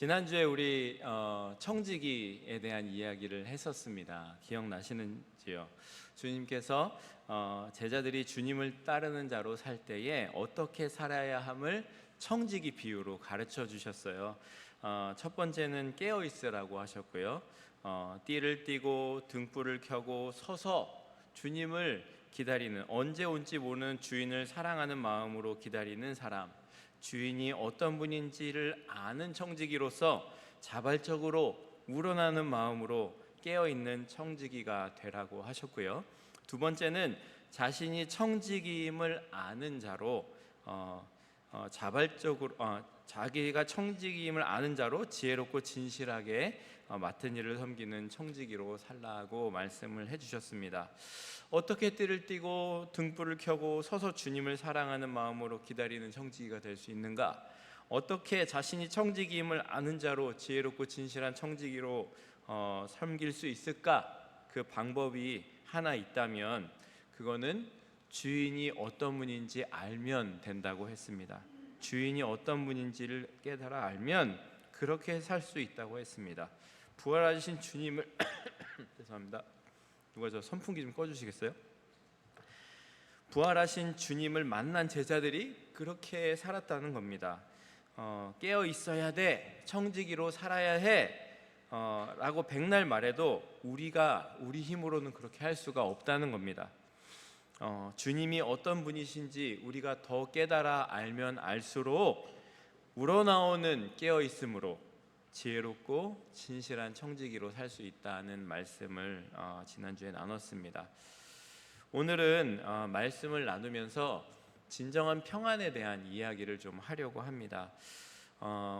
지난주에 우리 청지기에 대한 이야기를 했었습니다. 기억나시는지요? 주님께서 제자들이 주님을 따르는 자로 살 때에 어떻게 살아야 함을 청지기 비유로 가르쳐 주셨어요. 첫 번째는 깨어 있으라고 하셨고요. 띠를 띠고 등불을 켜고 서서 주님을 기다리는, 언제 올지 모르는 주인을 사랑하는 마음으로 기다리는 사람, 주인이 어떤 분인지를 아는 청지기로서 자발적으로 우러나는 마음으로 깨어있는 청지기가 되라고 하셨고요. 두 번째는 자신이 청지기임을 아는 자로 자발적으로 자기가 청지기임을 아는 자로 지혜롭고 진실하게 맡은 일을 섬기는 청지기로 살라고 말씀을 해주셨습니다. 어떻게 띠를 띠고 등불을 켜고 서서 주님을 사랑하는 마음으로 기다리는 청지기가 될 수 있는가? 어떻게 자신이 청지기임을 아는 자로 지혜롭고 진실한 청지기로 섬길 수 있을까? 그 방법이 하나 있다면 그거는 주인이 어떤 분인지 알면 된다고 했습니다. 주인이 어떤 분인지를 깨달아 알면 그렇게 살 수 있다고 했습니다. 부활하신 주님을 죄송합니다. 누가 저 선풍기 좀 꺼주시겠어요? 부활하신 주님을 만난 제자들이 그렇게 살았다는 겁니다. 깨어 있어야 돼, 청지기로 살아야 해 라고 백날 말해도 우리가 우리 힘으로는 그렇게 할 수가 없다는 겁니다. 주님이 어떤 분이신지 우리가 더 깨달아 알면 알수록 우러나오는 깨어있음으로 지혜롭고 진실한 청지기로 살 수 있다는 말씀을 지난주에 나눴습니다. 오늘은 말씀을 나누면서 진정한 평안에 대한 이야기를 좀 하려고 합니다.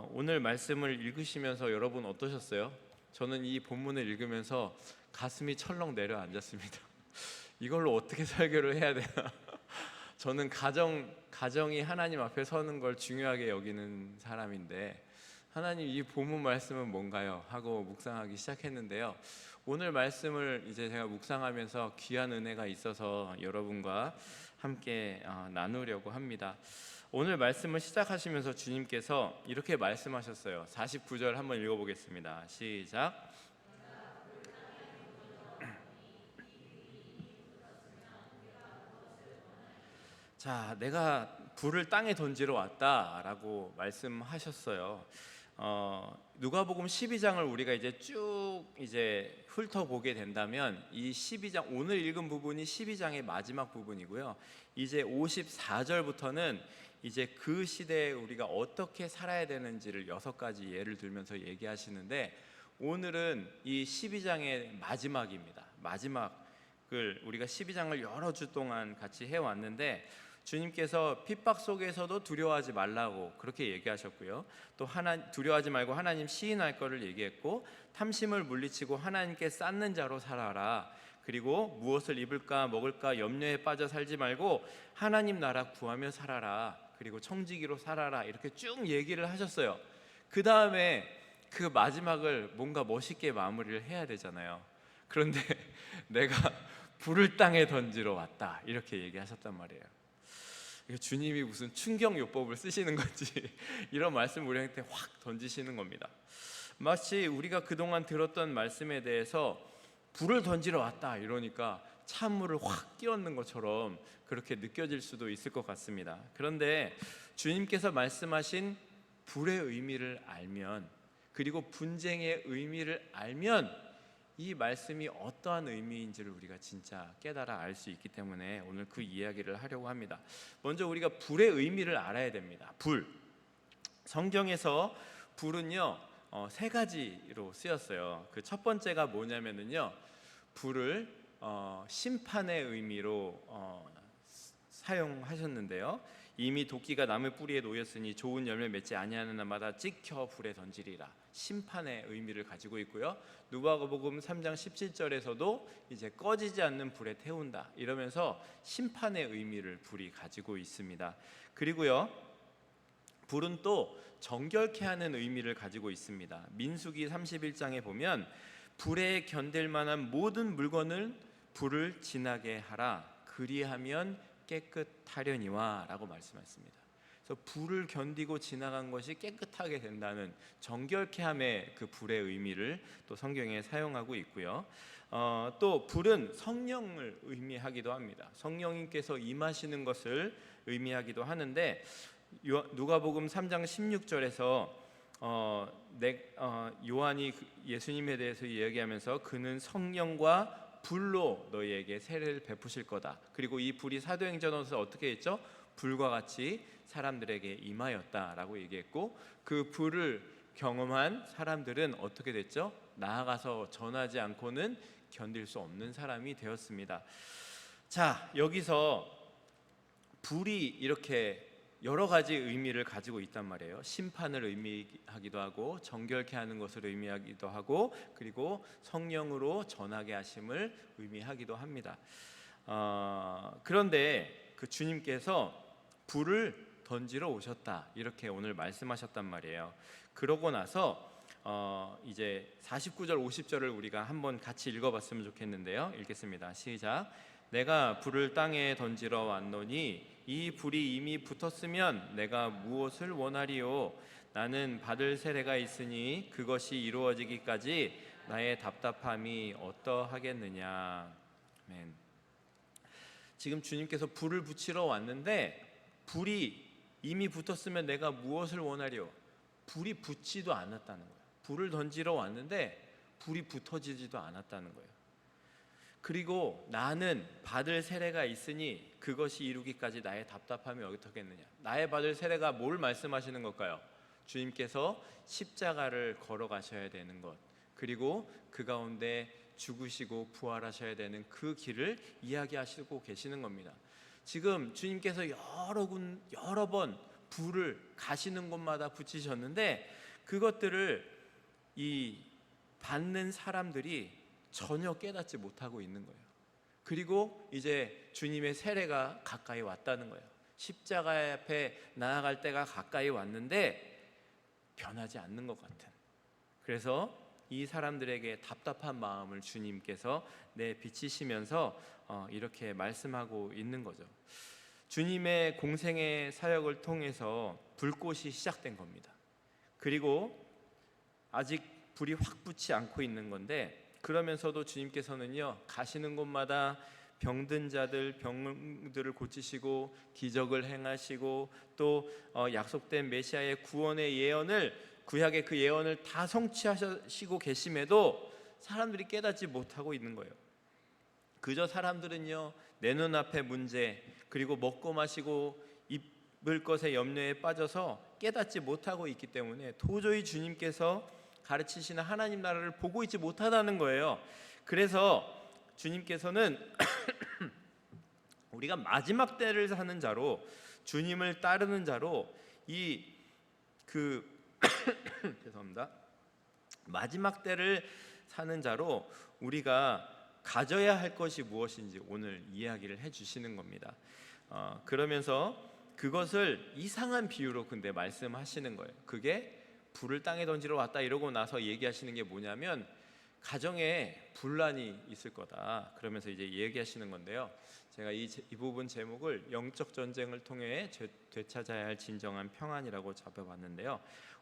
오늘 말씀을 읽으시면서 여러분 어떠셨어요? 저는 이 본문을 읽으면서 가슴이 철렁 내려앉았습니다. 이걸로 어떻게 설교를 해야 되나? 저는 가정이 하나님 앞에 서는 걸 중요하게 여기는 사람인데 하나님, 이 본문 말씀은 뭔가요? 하고 묵상하기 시작했는데요. 오늘 말씀을 이제 제가 묵상하면서 귀한 은혜가 있어서 여러분과 함께 나누려고 합니다. 오늘 말씀을 시작하시면서 주님께서 이렇게 말씀하셨어요. 49절 한번 읽어보겠습니다. 시작. 자, 내가 불을 땅에 던지러 왔다라고 말씀하셨어요. 누가복음 12장을 우리가 이제 쭉 이제 훑어보게 된다면 이 12장, 오늘 읽은 부분이 12장의 마지막 부분이고요. 이제 54절부터는 이제 그 시대에 우리가 어떻게 살아야 되는지를 6가지 예를 들면서 얘기하시는데, 오늘은 이 12장의 마지막입니다. 마지막을 우리가 12장을 여러 주 동안 같이 해왔는데, 주님께서 핍박 속에서도 두려워하지 말라고 그렇게 얘기하셨고요. 또 두려워하지 말고 하나님 시인할 거를 얘기했고, 탐심을 물리치고 하나님께 쌓는 자로 살아라. 그리고 무엇을 입을까 먹을까 염려에 빠져 살지 말고 하나님 나라 구하며 살아라. 그리고 청지기로 살아라. 이렇게 쭉 얘기를 하셨어요. 그 다음에 그 마지막을 뭔가 멋있게 마무리를 해야 되잖아요. 그런데 내가 불을 땅에 던지러 왔다 이렇게 얘기하셨단 말이에요. 주님이 무슨 충격요법을 쓰시는 건지 이런 말씀 우리한테 확 던지시는 겁니다. 마치 우리가 그동안 들었던 말씀에 대해서 불을 던지러 왔다 이러니까 찬물을 확 끼얹는 것처럼 그렇게 느껴질 수도 있을 것 같습니다. 그런데 주님께서 말씀하신 불의 의미를 알면, 그리고 분쟁의 의미를 알면 이 말씀이 어떠한 의미인지를 우리가 진짜 깨달아 알 수 있기 때문에 오늘 그 이야기를 하려고 합니다. 먼저 우리가 불의 의미를 알아야 됩니다. 불, 성경에서 불은요 3가지로 쓰였어요. 그 첫 번째가 뭐냐면요, 불을 심판의 의미로 사용하셨는데요. 이미 도끼가 나무 뿌리에 놓였으니 좋은 열매 맺지 아니하는 날마다 찍혀 불에 던지리라. 심판의 의미를 가지고 있고요. 누가복음 3장 17절에서도 이제 꺼지지 않는 불에 태운다 이러면서 심판의 의미를 불이 가지고 있습니다. 그리고요, 불은 또 정결케 하는 의미를 가지고 있습니다. 민수기 31장에 보면 불에 견딜 만한 모든 물건을 불을 지나게 하라. 그리하면 깨끗하려니와 라고 말씀하셨습니다. 그래서 그래서 불을 견디고 지나간 것이 깨끗하게 된다는 정결케 함의 그 불의 의미를 또 성경에 사용하고 있고요. 또 불은 성령을 의미하기도 합니다. 성령님께서 임하시는 것을 의미하기도 하는데, 누가복음 3장 16절에서 요한이 예수님에 대해서 이야기하면서 그는 성령과 불로 너희에게 세례를 베푸실 거다. 그리고 이 불이 사도행전에서 어떻게 했죠? 불과 같이 사람들에게 임하였다라고 얘기했고, 그 불을 경험한 사람들은 어떻게 됐죠? 나아가서 전하지 않고는 견딜 수 없는 사람이 되었습니다. 자, 여기서 불이 이렇게 여러 가지 의미를 가지고 있단 말이에요. 심판을 의미하기도 하고, 정결케 하는 것을 의미하기도 하고, 그리고 성령으로 전하게 하심을 의미하기도 합니다. 그런데 그 주님께서 불을 던지러 오셨다, 이렇게 오늘 말씀하셨단 말이에요. 그러고 나서 이제 49절 50절을 우리가 한번 같이 읽어봤으면 좋겠는데요. 읽겠습니다. 시작. 내가 불을 땅에 던지러 왔노니 이 불이 이미 붙었으면 내가 무엇을 원하리요? 나는 받을 세례가 있으니 그것이 이루어지기까지 나의 답답함이 어떠하겠느냐. 아멘. 지금 주님께서 불을 붙이러 왔는데 불이 이미 붙었으면 내가 무엇을 원하리요? 불이 붙지도 않았다는 거예요. 불을 던지러 왔는데 불이 붙어지지도 않았다는 거예요. 그리고 나는 받을 세례가 있으니 그것이 이루기까지 나의 답답함이 어떻겠느냐. 나의 받을 세례가 뭘 말씀하시는 걸까요? 주님께서 십자가를 걸어가셔야 되는 것, 그리고 그 가운데 죽으시고 부활하셔야 되는 그 길을 이야기하시고 계시는 겁니다. 지금 주님께서 여러 번 불을 가시는 곳마다 붙이셨는데 그것들을 이 받는 사람들이 전혀 깨닫지 못하고 있는 거예요. 그리고 이제 주님의 세례가 가까이 왔다는 거예요. 십자가 앞에 나아갈 때가 가까이 왔는데 변하지 않는 것 같은. 그래서 이 사람들에게 답답한 마음을 주님께서 비치시면서 이렇게 말씀하고 있는 거죠. 주님의 공생의 사역을 통해서 불꽃이 시작된 겁니다. 그리고 아직 불이 확 붙지 않고 있는 건데, 그러면서도 주님께서는요, 가시는 곳마다 병든 자들, 병들을 고치시고 기적을 행하시고 또 약속된 메시아의 구원의 예언을, 구약의 그 예언을 다 성취하시고 계심에도 사람들이 깨닫지 못하고 있는 거예요. 그저 사람들은요, 내 눈앞의 문제, 그리고 먹고 마시고 입을 것의 염려에 빠져서 깨닫지 못하고 있기 때문에 도저히 주님께서 가르치시는 하나님 나라를 보고 있지 못하다는 거예요. 그래서 주님께서는 우리가 마지막 때를 사는 자로, 주님을 따르는 자로, 죄송합니다. 마지막 때를 사는 자로 우리가 가져야 할 것이 무엇인지 오늘 이야기를 해주시는 겁니다. 그러면서 그것을 이상한 비유로 근데 말씀하시는 거예요. 그게 불을 땅에 던지러 왔다 이러고 나서 얘기하시는 게 뭐냐면 가정에 분란이 있을 거다, 그러면서 이제 얘기하시는 건데요. 제가 이 부분 제목을 영적 전쟁을 통해 되찾아야 할 진정한 평안이라고 잡아봤는데요.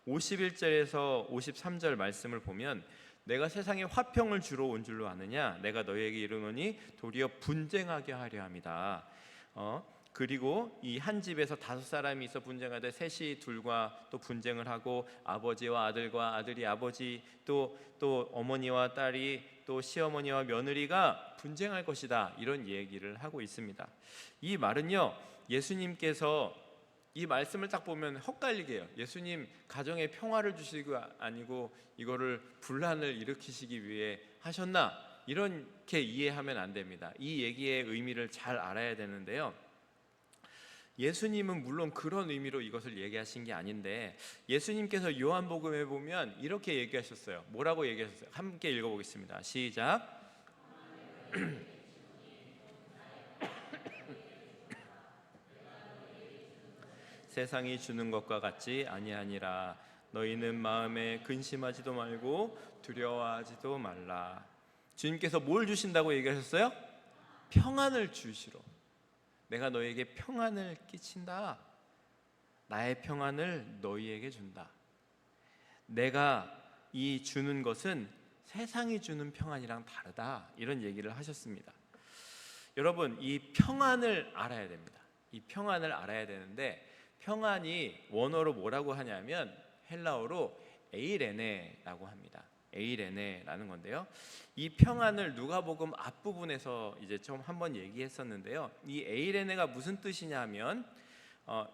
51절에서 53절 말씀을 보면 내가 세상에 화평을 주러 온 줄로 아느냐, 내가 너희에게 이르노니 도리어 분쟁하게 하려 함이다. 그리고 이 한 집에서 5사람이 있어 분쟁하되 셋이 둘과 또 분쟁을 하고 아버지와 아들과 아들이 아버지 또 어머니와 딸이 또 시어머니와 며느리가 분쟁할 것이다, 이런 얘기를 하고 있습니다. 이 말은요, 예수님께서 이 말씀을 딱 보면 헛갈리게 해요. 예수님 가정에 평화를 주시고 아니고 이거를 분란을 일으키시기 위해 하셨나, 이렇게 이해하면 안 됩니다. 이 얘기의 의미를 잘 알아야 되는데요. 예수님은 물론 그런 의미로 이것을 얘기하신 게 아닌데, 예수님께서 요한복음에 보면 이렇게 얘기하셨어요. 뭐라고 얘기하셨어요? 함께 읽어보겠습니다. 시작. 세상이 주는 것과 같지 아니하니라. 너희는 마음에 근심하지도 말고 두려워하지도 말라. 주님께서 뭘 주신다고 얘기하셨어요? 평안을 주시러. 내가 너에게 평안을 끼친다. 나의 평안을 너희에게 준다. 내가 이 주는 것은 세상이 주는 평안이랑 다르다. 이런 얘기를 하셨습니다. 여러분, 이 평안을 알아야 됩니다. 이 평안을 알아야 되는데, 평안이 원어로 뭐라고 하냐면 헬라어로 에이레네라고 합니다. 에이레네라는 건데요. 이 평안을 누가복음 앞부분에서 이제 좀 한번 얘기했었는데요. 이 에이레네가 무슨 뜻이냐면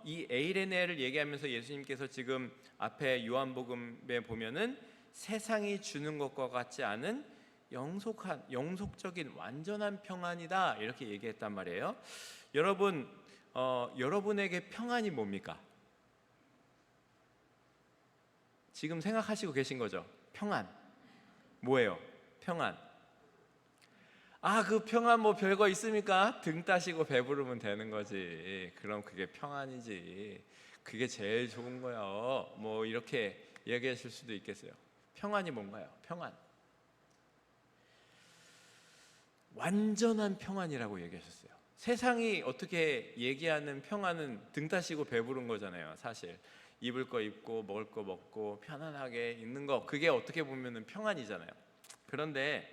이 에이레네를 얘기하면서 예수님께서 지금 앞에 요한복음에 보면은 세상이 주는 것과 같지 않은 영속적인 완전한 평안이다 이렇게 얘기했단 말이에요. 여러분, 여러분에게 평안이 뭡니까? 지금 생각하시고 계신 거죠? 평안 뭐예요? 평안. 그 평안 뭐 별거 있습니까? 등 따시고 배부르면 되는 거지. 그럼 그게 평안이지. 그게 제일 좋은 거야. 뭐 이렇게 얘기하실 수도 있겠어요. 평안이 뭔가요? 평안. 완전한 평안이라고 얘기하셨어요. 세상이 어떻게 얘기하는 평안은 등 따시고 배부른 거잖아요. 사실 입을 거 입고 먹을 거 먹고 편안하게 있는 거, 그게 어떻게 보면은 평안이잖아요. 그런데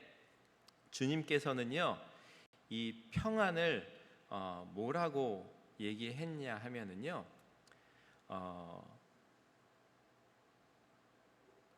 주님께서는요, 이 평안을 뭐라고 얘기했냐 하면은요,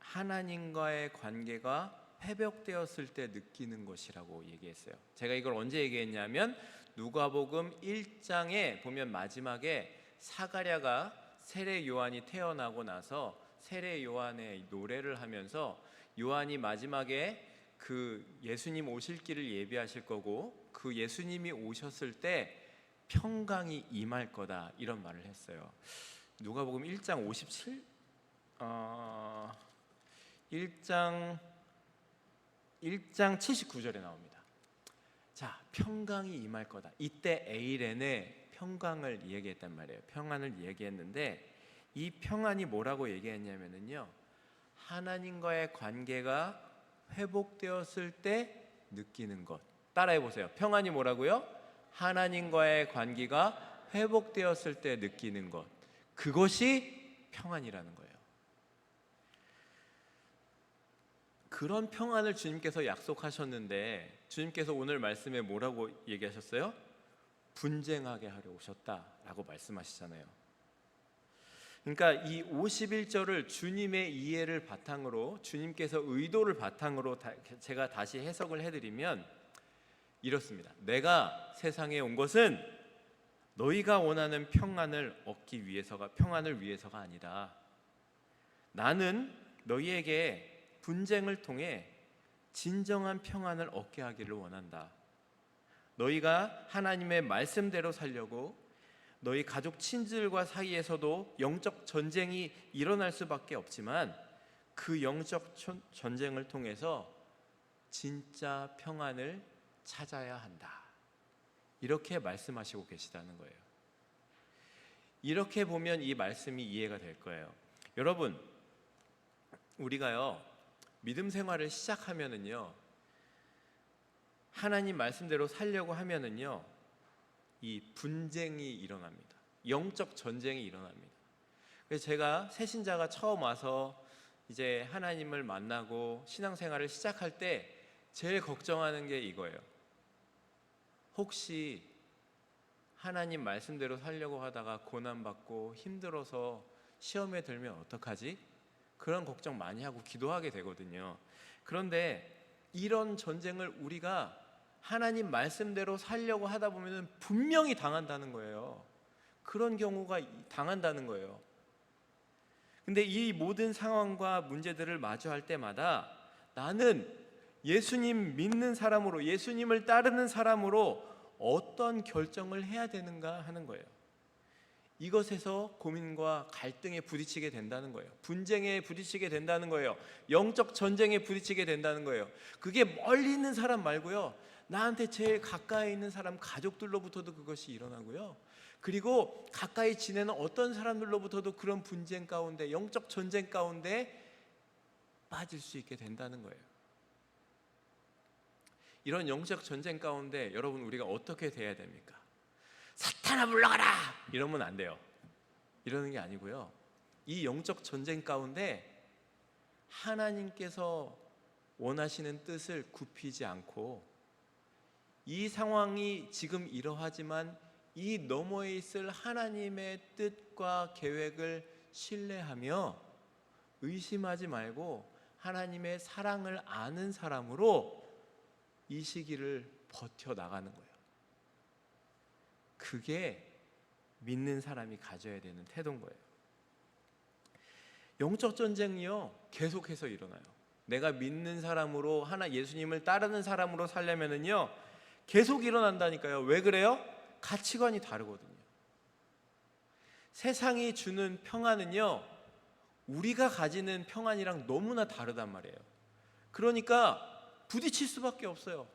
하나님과의 관계가 회복되었을 때 느끼는 것이라고 얘기했어요. 제가 이걸 언제 얘기했냐면 누가복음 1장에 보면 마지막에 사가랴가 세례 요한이 태어나고 나서 세례 요한의 노래를 하면서 요한이 마지막에 그 예수님 오실 길을 예비하실 거고 그 예수님이 오셨을 때 평강이 임할 거다 이런 말을 했어요. 누가복음 1장 57 1장 79절에 나옵니다. 자, 평강이 임할 거다. 이때 에이렌의 평강을 얘기했단 말이에요. 평안을 얘기했는데 이 평안이 뭐라고 얘기했냐면요, 하나님과의 관계가 회복되었을 때 느끼는 것. 따라해 보세요. 평안이 뭐라고요? 하나님과의 관계가 회복되었을 때 느끼는 것. 그것이 평안이라는 거예요. 그런 평안을 주님께서 약속하셨는데 주님께서 오늘 말씀에 뭐라고 얘기하셨어요? 분쟁하게 하려 오셨다라고 말씀하시잖아요. 그러니까 이 51절을 주님의 이해를 바탕으로, 주님께서 의도를 바탕으로 제가 다시 해석을 해드리면 이렇습니다. 내가 세상에 온 것은 너희가 원하는 평안을 얻기 위해서가, 평안을 위해서가 아니라 나는 너희에게 분쟁을 통해 진정한 평안을 얻게 하기를 원한다. 너희가 하나님의 말씀대로 살려고 너희 가족 친지들과 사이에서도 영적 전쟁이 일어날 수밖에 없지만 그 영적 전쟁을 통해서 진짜 평안을 찾아야 한다. 이렇게 말씀하시고 계시다는 거예요. 이렇게 보면 이 말씀이 이해가 될 거예요. 여러분, 우리가요 믿음 생활을 시작하면은요, 하나님 말씀대로 살려고 하면은요, 이 분쟁이 일어납니다. 영적 전쟁이 일어납니다. 그래서 제가 새신자가 처음 와서 이제 하나님을 만나고 신앙생활을 시작할 때 제일 걱정하는 게 이거예요. 혹시 하나님 말씀대로 살려고 하다가 고난받고 힘들어서 시험에 들면 어떡하지? 그런 걱정 많이 하고 기도하게 되거든요. 그런데 이런 전쟁을 우리가 하나님 말씀대로 살려고 하다 보면 분명히 당한다는 거예요. 그런 경우가 당한다는 거예요. 근데 이 모든 상황과 문제들을 마주할 때마다 나는 예수님 믿는 사람으로, 예수님을 따르는 사람으로 어떤 결정을 해야 되는가 하는 거예요. 이것에서 고민과 갈등에 부딪히게 된다는 거예요. 분쟁에 부딪히게 된다는 거예요. 영적 전쟁에 부딪히게 된다는 거예요. 그게 멀리 있는 사람 말고요, 나한테 제일 가까이 있는 사람, 가족들로부터도 그것이 일어나고요, 그리고 가까이 지내는 어떤 사람들로부터도 그런 분쟁 가운데, 영적 전쟁 가운데 빠질 수 있게 된다는 거예요. 이런 영적 전쟁 가운데 여러분, 우리가 어떻게 돼야 됩니까? 사탄아 물러가라! 이러면 안 돼요. 이러는 게 아니고요. 이 영적 전쟁 가운데 하나님께서 원하시는 뜻을 굽히지 않고 이 상황이 지금 이러하지만 이 너머에 있을 하나님의 뜻과 계획을 신뢰하며 의심하지 말고 하나님의 사랑을 아는 사람으로 이 시기를 버텨나가는 거예요. 그게 믿는 사람이 가져야 되는 태도인 거예요. 영적 전쟁이요, 계속해서 일어나요. 내가 믿는 사람으로, 예수님을 따르는 사람으로 살려면은요, 계속 일어난다니까요. 왜 그래요? 가치관이 다르거든요. 세상이 주는 평안은요, 우리가 가지는 평안이랑 너무나 다르단 말이에요. 그러니까 부딪힐 수밖에 없어요.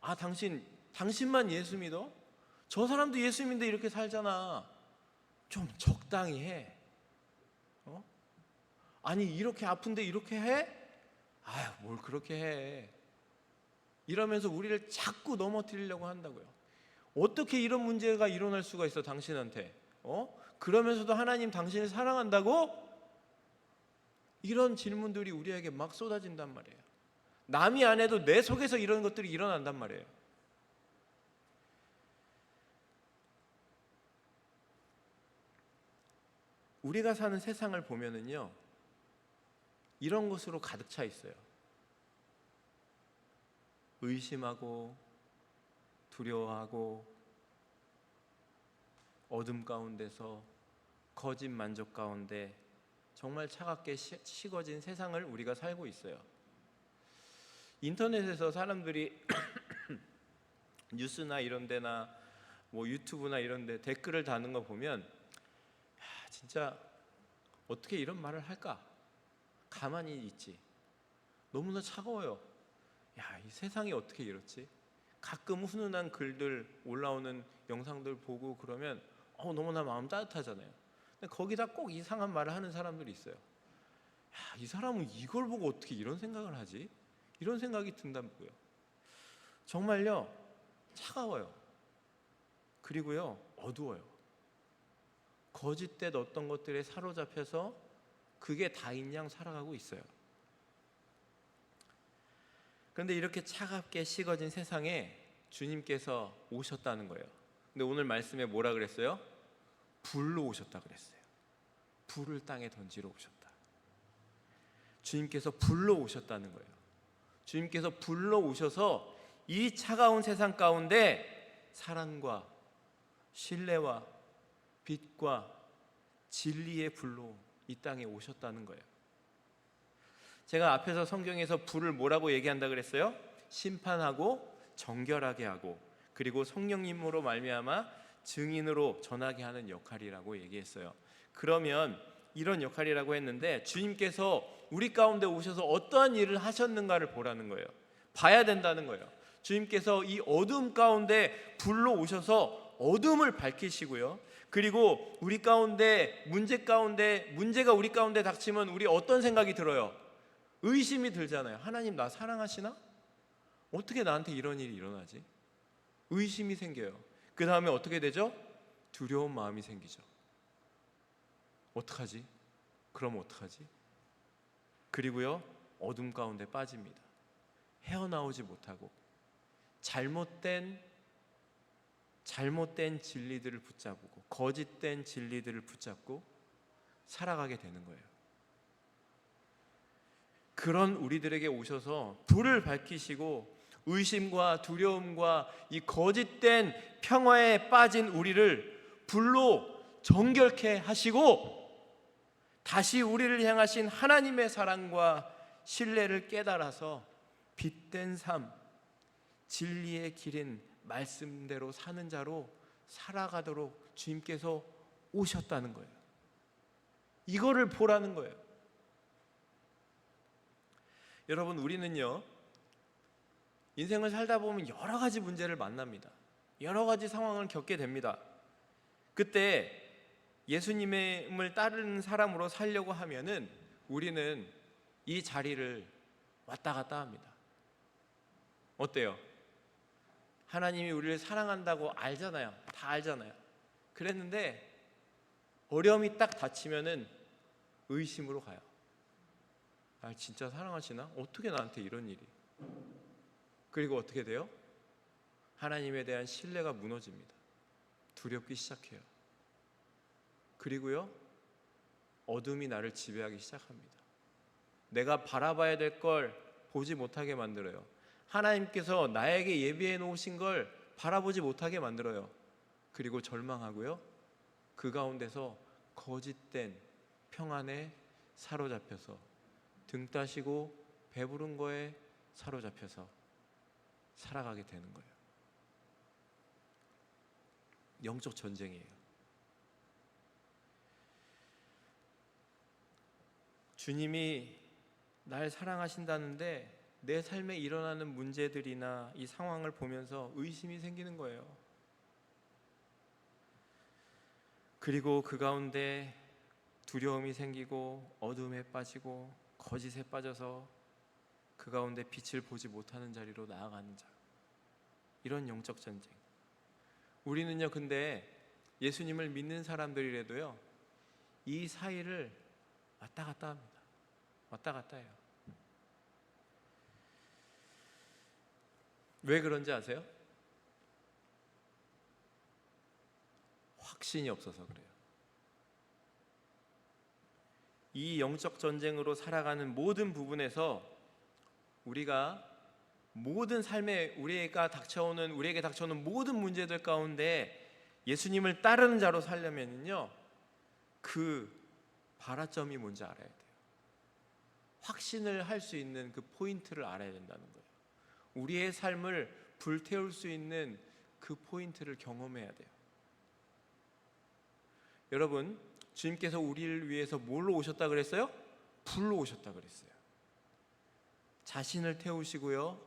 아, 당신만 예수 믿어? 저 사람도 예수 믿는데 이렇게 살잖아. 좀 적당히 해. 아니, 이렇게 아픈데 이렇게 해? 아유, 뭘 그렇게 해. 이러면서 우리를 자꾸 넘어뜨리려고 한다고요. 어떻게 이런 문제가 일어날 수가 있어, 당신한테? 그러면서도 하나님 당신을 사랑한다고? 이런 질문들이 우리에게 막 쏟아진단 말이에요. 남이 안 해도 내 속에서 이런 것들이 일어난단 말이에요. 우리가 사는 세상을 보면은요, 이런 것으로 가득 차 있어요. 의심하고 두려워하고 어둠 가운데서 거짓 만족 가운데 정말 차갑게 식어진 세상을 우리가 살고 있어요. 인터넷에서 사람들이 뉴스나 이런 데나 뭐 유튜브나 이런 데 댓글을 다는 거 보면 진짜 어떻게 이런 말을 할까? 가만히 있지. 너무나 차가워요. 이 세상이 어떻게 이렇지? 가끔 훈훈한 글들 올라오는 영상들 보고 그러면 너무나 마음 따뜻하잖아요. 근데 거기다 꼭 이상한 말을 하는 사람들이 있어요. 이 사람은 이걸 보고 어떻게 이런 생각을 하지? 이런 생각이 든다고요. 정말요, 차가워요. 그리고요, 어두워요. 거짓된 어떤 것들에 사로잡혀서 그게 다인 양 살아가고 있어요. 그런데 이렇게 차갑게 식어진 세상에 주님께서 오셨다는 거예요. 근데 오늘 말씀에 뭐라 그랬어요? 불로 오셨다 그랬어요. 불을 땅에 던지러 오셨다. 주님께서 불로 오셨다는 거예요. 주님께서 불로 오셔서 이 차가운 세상 가운데 사랑과 신뢰와 빛과 진리의 불로 이 땅에 오셨다는 거예요. 제가 앞에서 성경에서 불을 뭐라고 얘기한다 그랬어요? 심판하고 정결하게 하고 그리고 성령님으로 말미암아 증인으로 전하게 하는 역할이라고 얘기했어요. 그러면 이런 역할이라고 했는데 주님께서 우리 가운데 오셔서 어떠한 일을 하셨는가를 보라는 거예요. 봐야 된다는 거예요. 주님께서 이 어둠 가운데 불로 오셔서 어둠을 밝히시고요. 그리고 우리 가운데 문제가 우리 가운데 닥치면 우리 어떤 생각이 들어요? 의심이 들잖아요. 하나님 나 사랑하시나? 어떻게 나한테 이런 일이 일어나지? 의심이 생겨요. 그 다음에 어떻게 되죠? 두려운 마음이 생기죠. 어떡하지? 그럼 어떡하지? 그리고요, 어둠 가운데 빠집니다. 헤어나오지 못하고 잘못된 진리들을 붙잡고 거짓된 진리들을 붙잡고 살아가게 되는 거예요. 그런 우리들에게 오셔서 불을 밝히시고 의심과 두려움과 이 거짓된 평화에 빠진 우리를 불로 정결케 하시고 다시 우리를 향하신 하나님의 사랑과 신뢰를 깨달아서 빛된 삶, 진리의 길인 말씀대로 사는 자로 살아가도록 주님께서 오셨다는 거예요. 이거를 보라는 거예요. 여러분, 우리는요, 인생을 살다 보면 여러 가지 문제를 만납니다. 여러 가지 상황을 겪게 됩니다. 그때 예수님을 따르는 사람으로 살려고 하면은 우리는 이 자리를 왔다 갔다 합니다. 어때요? 하나님이 우리를 사랑한다고 알잖아요. 다 알잖아요. 그랬는데 어려움이 딱 닥치면은 의심으로 가요. 아, 진짜 사랑하시나? 어떻게 나한테 이런 일이? 그리고 어떻게 돼요? 하나님에 대한 신뢰가 무너집니다. 두렵기 시작해요. 그리고요, 어둠이 나를 지배하기 시작합니다. 내가 바라봐야 될 걸 보지 못하게 만들어요. 하나님께서 나에게 예비해 놓으신 걸 바라보지 못하게 만들어요. 그리고 절망하고요, 그 가운데서 거짓된 평안에 사로잡혀서 등 따시고 배부른 거에 사로잡혀서 살아가게 되는 거예요. 영적 전쟁이에요. 주님이 날 사랑하신다는데 내 삶에 일어나는 문제들이나 이 상황을 보면서 의심이 생기는 거예요. 그리고 그 가운데 두려움이 생기고 어둠에 빠지고 거짓에 빠져서 그 가운데 빛을 보지 못하는 자리로 나아가는 자, 이런 영적 전쟁. 우리는요, 근데 예수님을 믿는 사람들이라도요, 이 사이를 왔다 갔다 합니다. 왔다 갔다 해요. 왜 그런지 아세요? 확신이 없어서 그래요. 이 영적 전쟁으로 살아가는 모든 부분에서 우리가 모든 삶에 우리에게 닥쳐오는 모든 문제들 가운데 예수님을 따르는 자로 살려면요, 그 발화점이 뭔지 알아야 돼요. 확신을 할 수 있는 그 포인트를 알아야 된다는 거예요. 우리의 삶을 불태울 수 있는 그 포인트를 경험해야 돼요. 여러분, 주님께서 우리를 위해서 뭘로 오셨다 그랬어요? 불로 오셨다 그랬어요. 자신을 태우시고요,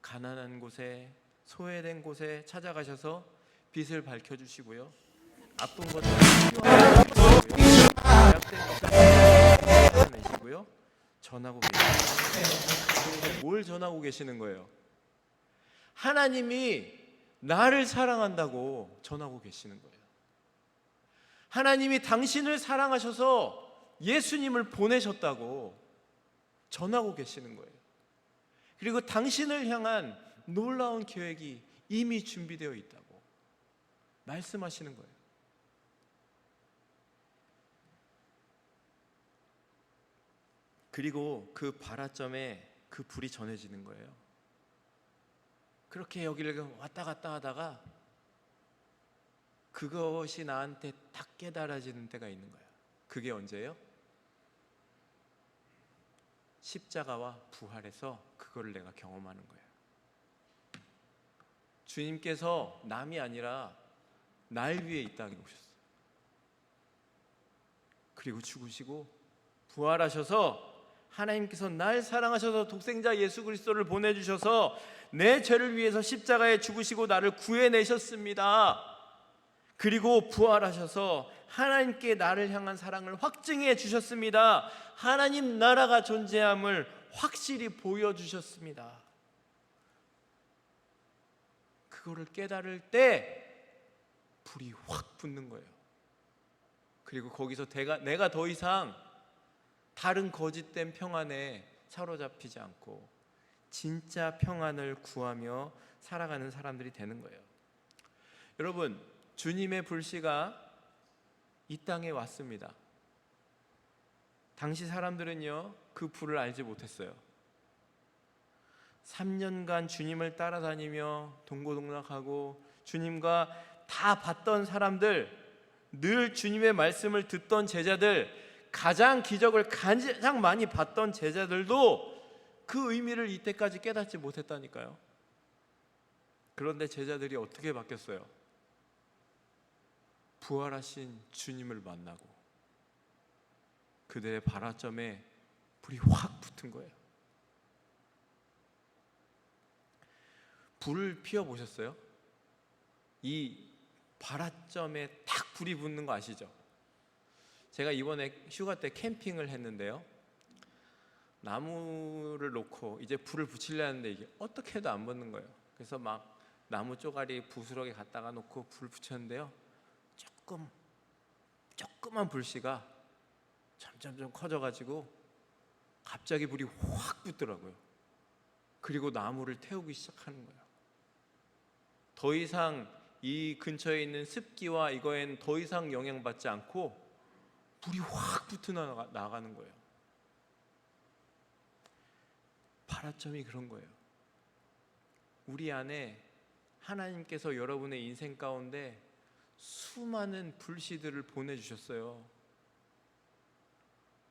가난한 곳에, 소외된 곳에 찾아가셔서 빛을 밝혀주시고요, 아픈 것들, 내시고요, 전하고 계시는, 뭘 전하고 계시는 거예요? 하나님이 나를 사랑한다고 전하고 계시는 거예요. 하나님이 당신을 사랑하셔서 예수님을 보내셨다고 전하고 계시는 거예요. 그리고 당신을 향한 놀라운 계획이 이미 준비되어 있다고 말씀하시는 거예요. 그리고 그 발화점에 그 불이 전해지는 거예요. 그렇게 여기를 왔다 갔다 하다가 그것이 나한테 딱 깨달아지는 때가 있는 거야. 그게 언제예요? 십자가와 부활에서 그거를 내가 경험하는 거예요. 주님께서 남이 아니라 날 위해 이 땅에 오셨어요. 그리고 죽으시고 부활하셔서 하나님께서 날 사랑하셔서 독생자 예수 그리스도를 보내주셔서 내 죄를 위해서 십자가에 죽으시고 나를 구해내셨습니다. 그리고 부활하셔서 하나님께 나를 향한 사랑을 확증해 주셨습니다. 하나님 나라가 존재함을 확실히 보여주셨습니다. 그거를 깨달을 때 불이 확 붙는 거예요. 그리고 거기서 내가 더 이상 다른 거짓된 평안에 사로잡히지 않고 진짜 평안을 구하며 살아가는 사람들이 되는 거예요. 여러분, 주님의 불씨가 이 땅에 왔습니다. 당시 사람들은요, 그 불을 알지 못했어요. 3년간 주님을 따라다니며 동고동락하고 주님과 다 봤던 사람들, 늘 주님의 말씀을 듣던 제자들, 가장 기적을 가장 많이 봤던 제자들도 그 의미를 이때까지 깨닫지 못했다니까요. 그런데 제자들이 어떻게 바뀌었어요? 부활하신 주님을 만나고 그들의 발화점에 불이 확 붙은 거예요. 불을 피워보셨어요? 이 발화점에 딱 불이 붙는 거 아시죠? 제가 이번에 휴가 때 캠핑을 했는데요, 나무를 놓고 이제 불을 붙이려 하는데 이게 어떻게 해도 안 붙는 거예요. 그래서 막 나무 쪼가리 부스러기 갖다가 놓고 불 붙였는데요, 조그만 불씨가 점점 커져가지고 갑자기 불이 확 붙더라고요. 그리고 나무를 태우기 시작하는 거예요. 더 이상 이 근처에 있는 습기와 이거엔 더 이상 영향받지 않고 불이 확 붙어 나가는 거예요. 발화점이 그런 거예요. 우리 안에 하나님께서 여러분의 인생 가운데 수많은 불씨들을 보내주셨어요.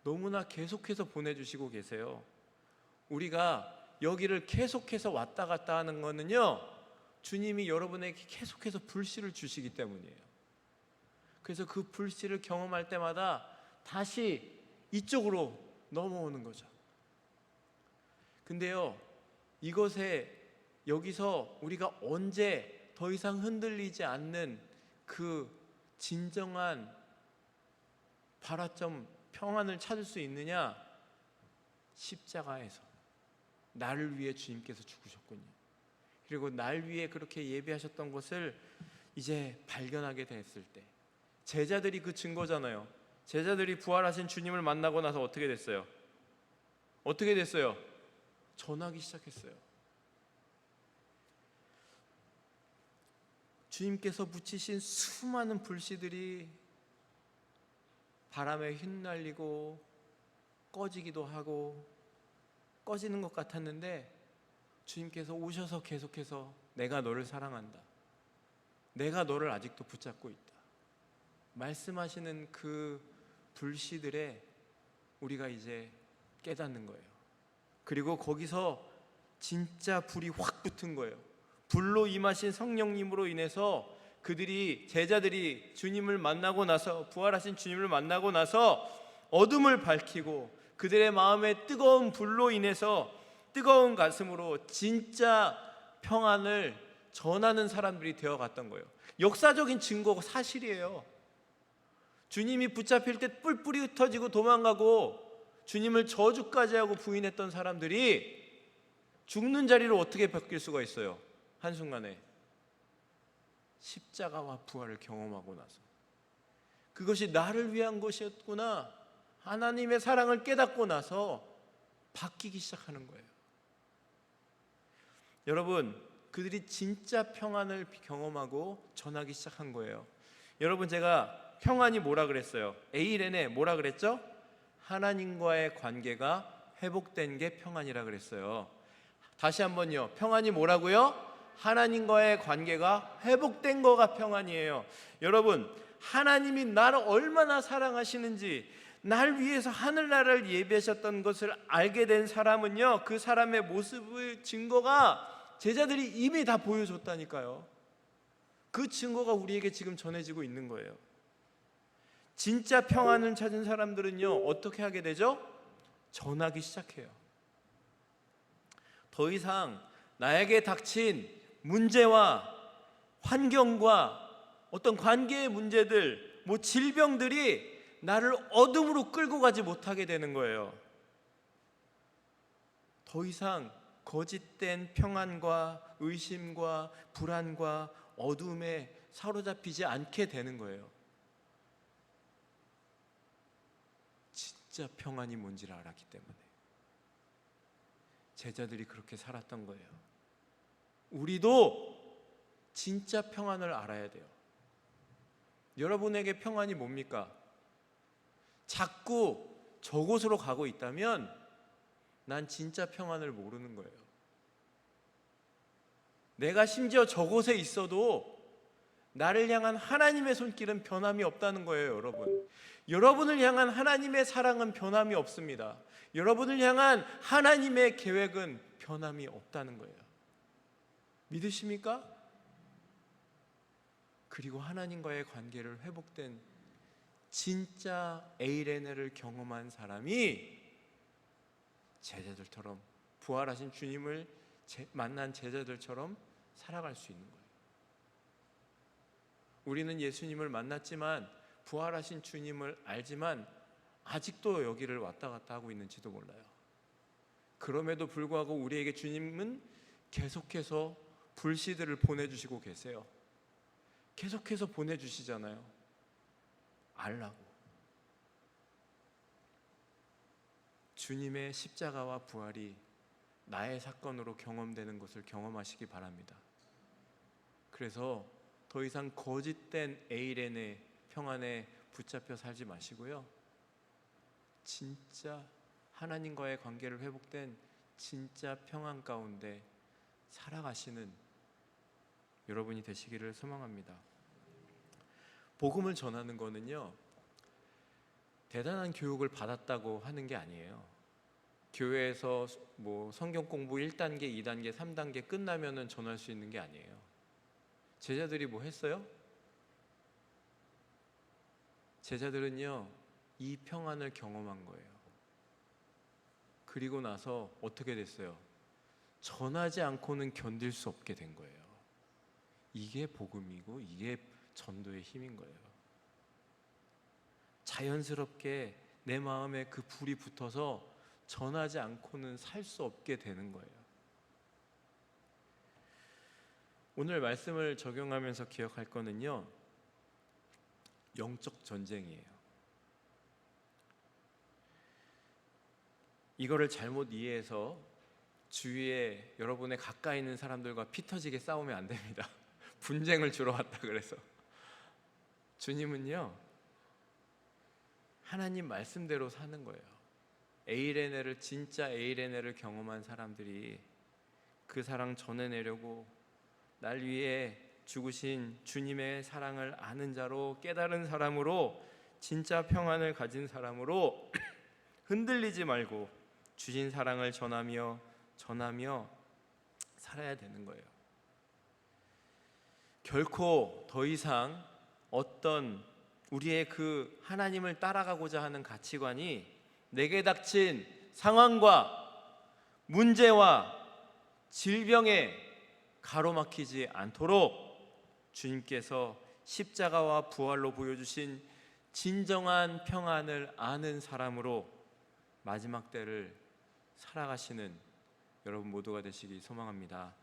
너무나 계속해서 보내주시고 계세요. 우리가 여기를 계속해서 왔다 갔다 하는 거는요, 주님이 여러분에게 계속해서 불씨를 주시기 때문이에요. 그래서 그 불씨를 경험할 때마다 다시 이쪽으로 넘어오는 거죠. 근데요, 여기서 우리가 언제 더 이상 흔들리지 않는 그 진정한 발화점, 평안을 찾을 수 있느냐? 십자가에서 나를 위해 주님께서 죽으셨군요. 그리고 날 위해 그렇게 예배하셨던 것을 이제 발견하게 됐을 때, 제자들이 그 증거잖아요. 제자들이 부활하신 주님을 만나고 나서 어떻게 됐어요? 어떻게 됐어요? 전하기 시작했어요. 주님께서 붙이신 수많은 불씨들이 바람에 휘날리고 꺼지기도 하고 꺼지는 것 같았는데, 주님께서 오셔서 계속해서 내가 너를 사랑한다, 내가 너를 아직도 붙잡고 있다 말씀하시는 그 불씨들에 우리가 이제 깨닫는 거예요. 그리고 거기서 진짜 불이 확 붙은 거예요. 불로 임하신 성령님으로 인해서 제자들이 주님을 만나고 나서, 부활하신 주님을 만나고 나서 어둠을 밝히고 그들의 마음에 뜨거운 불로 인해서 뜨거운 가슴으로 진짜 평안을 전하는 사람들이 되어갔던 거예요. 역사적인 증거가 사실이에요. 주님이 붙잡힐 때 뿔뿔이 흩어지고 도망가고 주님을 저주까지 하고 부인했던 사람들이 죽는 자리로 어떻게 바뀔 수가 있어요? 한순간에 십자가와 부활을 경험하고 나서 그것이 나를 위한 것이었구나, 하나님의 사랑을 깨닫고 나서 바뀌기 시작하는 거예요. 여러분, 그들이 진짜 평안을 경험하고 전하기 시작한 거예요. 여러분, 제가 평안이 뭐라 그랬어요? 에이렌에 뭐라 그랬죠? 하나님과의 관계가 회복된 게 평안이라 그랬어요. 다시 한번요. 평안이 뭐라고요? 하나님과의 관계가 회복된 거가 평안이에요. 여러분, 하나님이 나를 얼마나 사랑하시는지, 날 위해서 하늘나라를 예배하셨던 것을 알게 된 사람은요, 그 사람의 모습의 증거가 제자들이 이미 다 보여줬다니까요. 그 증거가 우리에게 지금 전해지고 있는 거예요. 진짜 평안을 찾은 사람들은요, 어떻게 하게 되죠? 전하기 시작해요. 더 이상 나에게 닥친 문제와 환경과 어떤 관계의 문제들, 질병들이 나를 어둠으로 끌고 가지 못하게 되는 거예요. 더 이상 거짓된 평안과 의심과 불안과 어둠에 사로잡히지 않게 되는 거예요. 진짜 평안이 뭔지를 알았기 때문에 제자들이 그렇게 살았던 거예요. 우리도 진짜 평안을 알아야 돼요. 여러분에게 평안이 뭡니까? 자꾸 저곳으로 가고 있다면 난 진짜 평안을 모르는 거예요. 내가 심지어 저곳에 있어도 나를 향한 하나님의 손길은 변함이 없다는 거예요. 여러분, 여러분을 향한 하나님의 사랑은 변함이 없습니다. 여러분을 향한 하나님의 계획은 변함이 없다는 거예요. 믿으십니까? 그리고 하나님과의 관계를 회복된 진짜 에이레네를 경험한 사람이 제자들처럼, 부활하신 주님을 만난 제자들처럼 살아갈 수 있는 거예요. 우리는 예수님을 만났지만, 부활하신 주님을 알지만 아직도 여기를 왔다 갔다 하고 있는지도 몰라요. 그럼에도 불구하고 우리에게 주님은 계속해서 불씨들을 보내주시고 계세요. 계속해서 보내주시잖아요. 알라고. 주님의 십자가와 부활이 나의 사건으로 경험되는 것을 경험하시기 바랍니다. 그래서 더 이상 거짓된 에이렌의 평안에 붙잡혀 살지 마시고요, 진짜 하나님과의 관계를 회복된 진짜 평안 가운데 살아가시는 여러분이 되시기를 소망합니다. 복음을 전하는 거는요, 대단한 교육을 받았다고 하는 게 아니에요. 교회에서 뭐 성경 공부 1단계, 2단계, 3단계 끝나면은 전할 수 있는 게 아니에요. 제자들이 뭐 했어요? 제자들은요, 이 평안을 경험한 거예요. 그리고 나서 어떻게 됐어요? 전하지 않고는 견딜 수 없게 된 거예요. 이게 복음이고 이게 전도의 힘인 거예요. 자연스럽게 내 마음에 그 불이 붙어서 전하지 않고는 살 수 없게 되는 거예요. 오늘 말씀을 적용하면서 기억할 거는요, 영적 전쟁이에요. 이거를 잘못 이해해서 주위에 여러분의 가까이 있는 사람들과 피 터지게 싸우면 안 됩니다. 분쟁을 주러 왔다 그래서. 주님은요, 하나님 말씀대로 사는 거예요. 에이레네를, 진짜 에이레네를 경험한 사람들이 그 사랑 전해내려고 날 위해 죽으신 주님의 사랑을 아는 자로, 깨달은 사람으로, 진짜 평안을 가진 사람으로 흔들리지 말고 주신 사랑을 전하며 살아야 되는 거예요. 결코 더 이상 어떤 우리의 그 하나님을 따라가고자 하는 가치관이 내게 닥친 상황과 문제와 질병에 가로막히지 않도록 주님께서 십자가와 부활로 보여주신 진정한 평안을 아는 사람으로 마지막 때를 살아가시는 여러분 모두가 되시기 소망합니다.